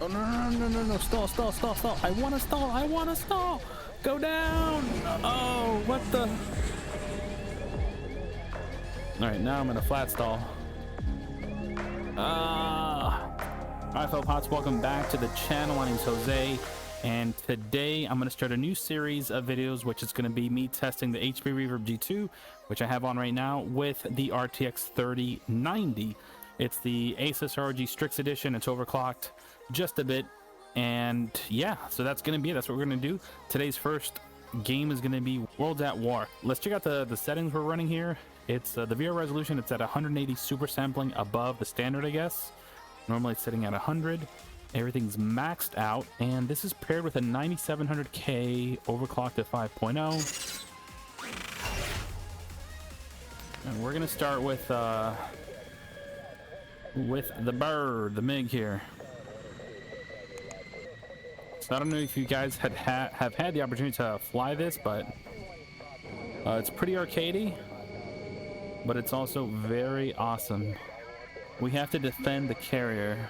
Oh, no, stall. I want to stall. Go down. Oh, what the? All right, now I'm in a flat stall. Alright, fellow pots, welcome back to the channel. My name's Jose, and today I'm going to start a new series of videos, which is going to be me testing the HP Reverb G2, which I have on right now, with the RTX 3090. It's the Asus ROG Strix edition. It's overclocked just a bit, and yeah, so that's going to be it. That's what we're going to do. Today's first game is going to be Worlds at War. Let's check out the settings we're running here. It's the VR resolution. It's at 180 super sampling above the standard, I guess. Normally it's sitting at 100. Everything's maxed out, and this is paired with a 9700K overclocked at 5.0. And we're gonna start with the bird, the MiG here. So I don't know if you guys have had the opportunity to fly this, but it's pretty arcadey, but it's also very awesome. We have to defend the carrier.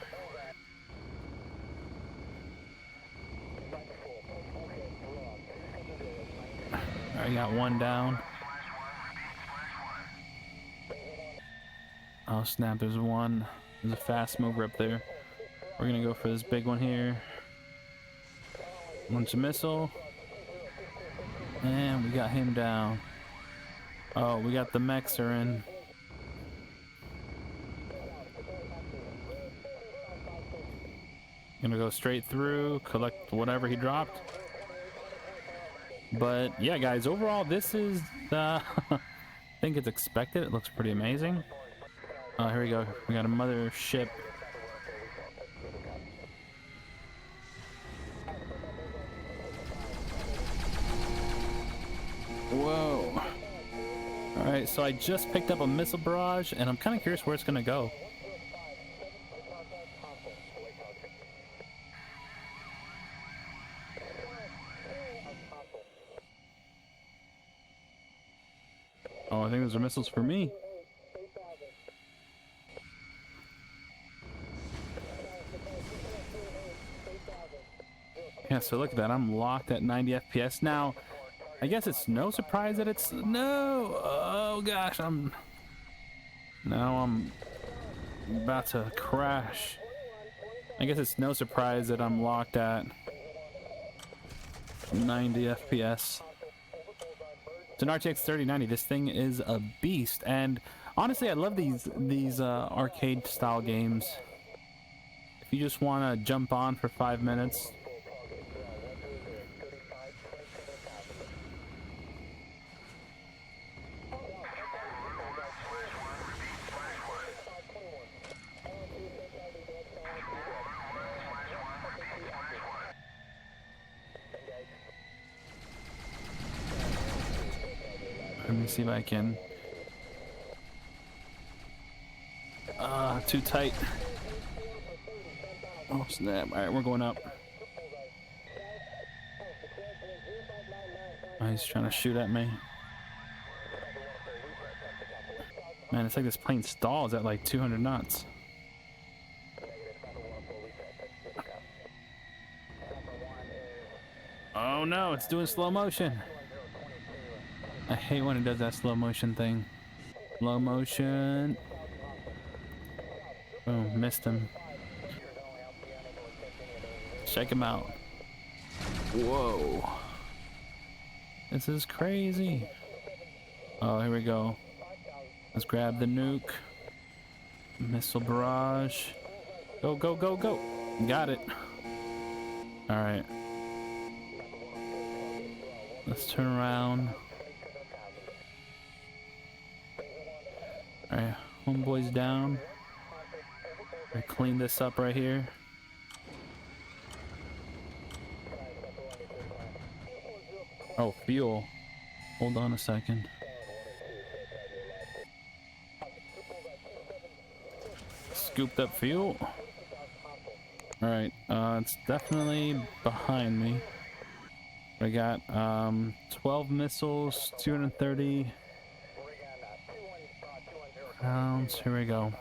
I got one down. Oh snap, there's one. There's a fast mover up there. We're gonna go for this big one here. Launch a missile. And we got him down. Oh, we got the mechs are in. Gonna go straight through, collect whatever he dropped. But yeah, guys, overall this is I think it's expected. It looks pretty amazing. Here we go. We got a mother ship. Whoa. All right, so I just picked up a missile barrage, and I'm kind of curious where it's gonna go. Oh, I think those are missiles for me. Yeah, so look at that. I'm locked at 90 FPS. Now, I guess it's no surprise that it's... No! Oh, gosh, Now I'm about to crash. I guess it's no surprise that I'm locked at 90 FPS. It's an RTX 3090. This thing is a beast, and honestly, I love these arcade style games. If you just want to jump on for 5 minutes. Let me see if I can. Too tight. Oh snap. Alright, we're going up. Oh, he's trying to shoot at me. Man, it's like this plane stalls at like 200 knots. Oh no, it's doing slow motion. I hate when it does that slow motion thing. Slow motion. Boom, missed him. Check him out. Whoa. This is crazy. Oh, here we go. Let's grab the nuke. Missile barrage. Go, go, go, go. Got it. Alright. Let's turn around. Alright, homeboy's down. I clean this up right here. Oh, fuel. Hold on a second. Scooped up fuel. Alright, it's definitely behind me. I got 12 missiles, 230 rounds. Here we go.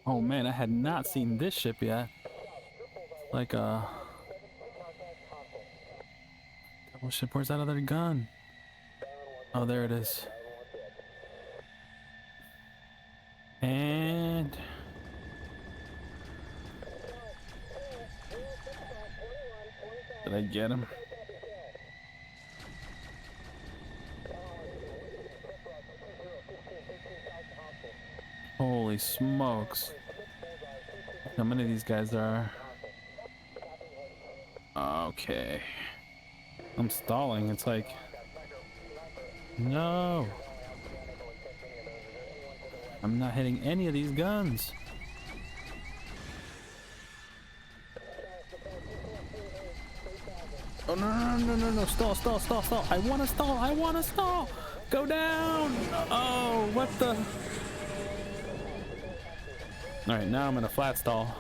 Oh man, I had not seen this ship yet. Like a double ship. Where's that other gun? Oh, there it is. And did I get him? Holy smokes. How many of these guys there are? Okay. I'm stalling. It's like, no. I'm not hitting any of these guns. Oh, no. Stall. I want to stall. Go down. Oh, what the? All right, now I'm in a flat stall.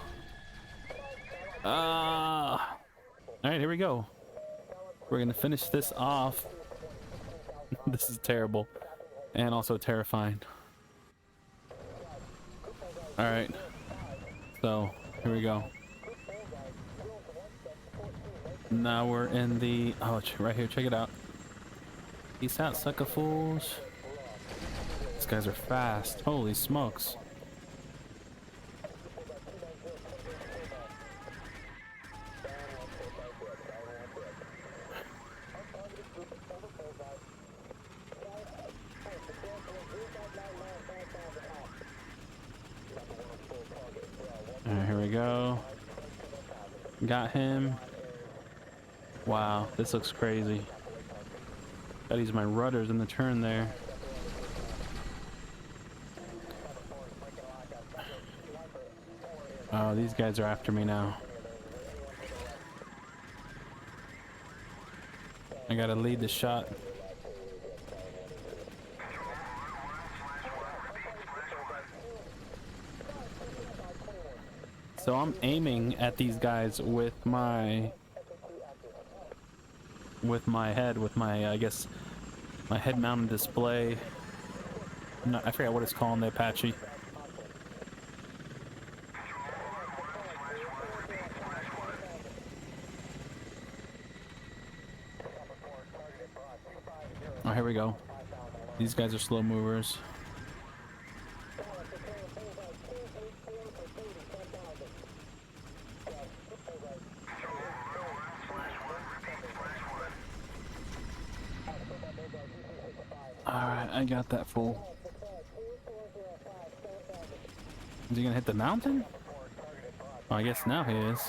All right, here we go. We're gonna finish this off. This is terrible and also terrifying. All right, so here we go. Now we're in the, oh, right here, check it out. Peace out, sucker fools. These guys are fast. Holy smokes. Alright, here we go. Got him. Wow, this looks crazy. Gotta use my rudders in the turn there. Oh, these guys are after me now. I gotta lead the shot. So I'm aiming at these guys with my head, with my, I guess, my head mounted display. I forgot what it's called in the Apache. Oh, here we go. These guys are slow movers. Alright, I got that fool. Is he gonna hit the mountain? Oh, I guess now he is.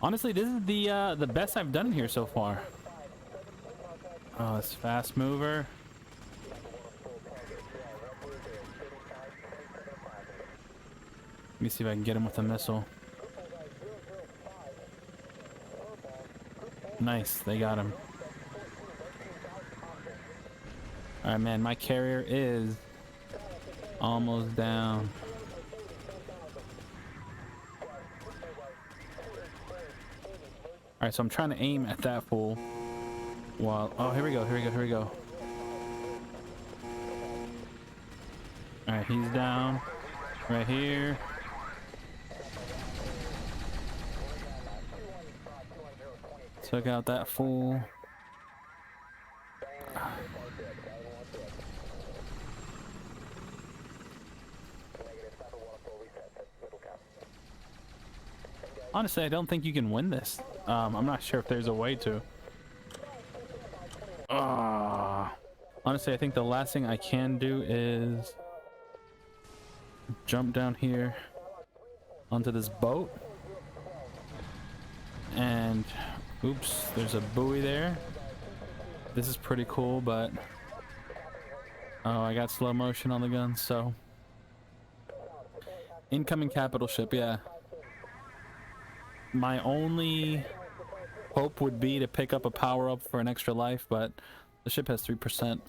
Honestly, this is the best I've done here so far. Oh, it's fast mover. Let me see if I can get him with a missile. Nice, they got him. Alright, man, my carrier is almost down. Alright, so I'm trying to aim at that fool while, oh, here we go. Alright, he's down right here. Took out that fool. Honestly, I don't think you can win this. I'm not sure if there's a way to. Honestly, I think the last thing I can do is jump down here onto this boat. And, oops, there's a buoy there. This is pretty cool, but... oh, I got slow motion on the gun, so... incoming capital ship, yeah. My only hope would be to pick up a power-up for an extra life, but the ship has 3%.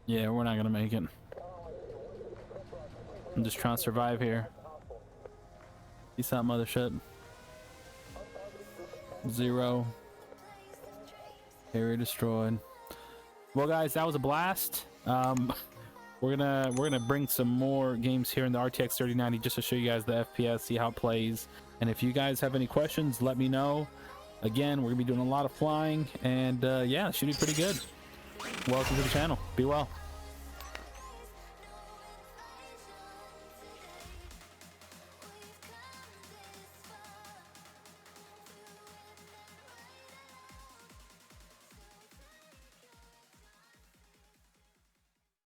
Yeah, we're not gonna make it. I'm just trying to survive here. Peace out, mothership. 0. Carrier destroyed. Well, guys, that was a blast. We're gonna bring some more games here in the RTX 3090 just to show you guys the FPS, see how it plays. And if you guys have any questions, let me know. Again, we're gonna be doing a lot of flying, and yeah, it should be pretty good. Welcome to the channel. Be well.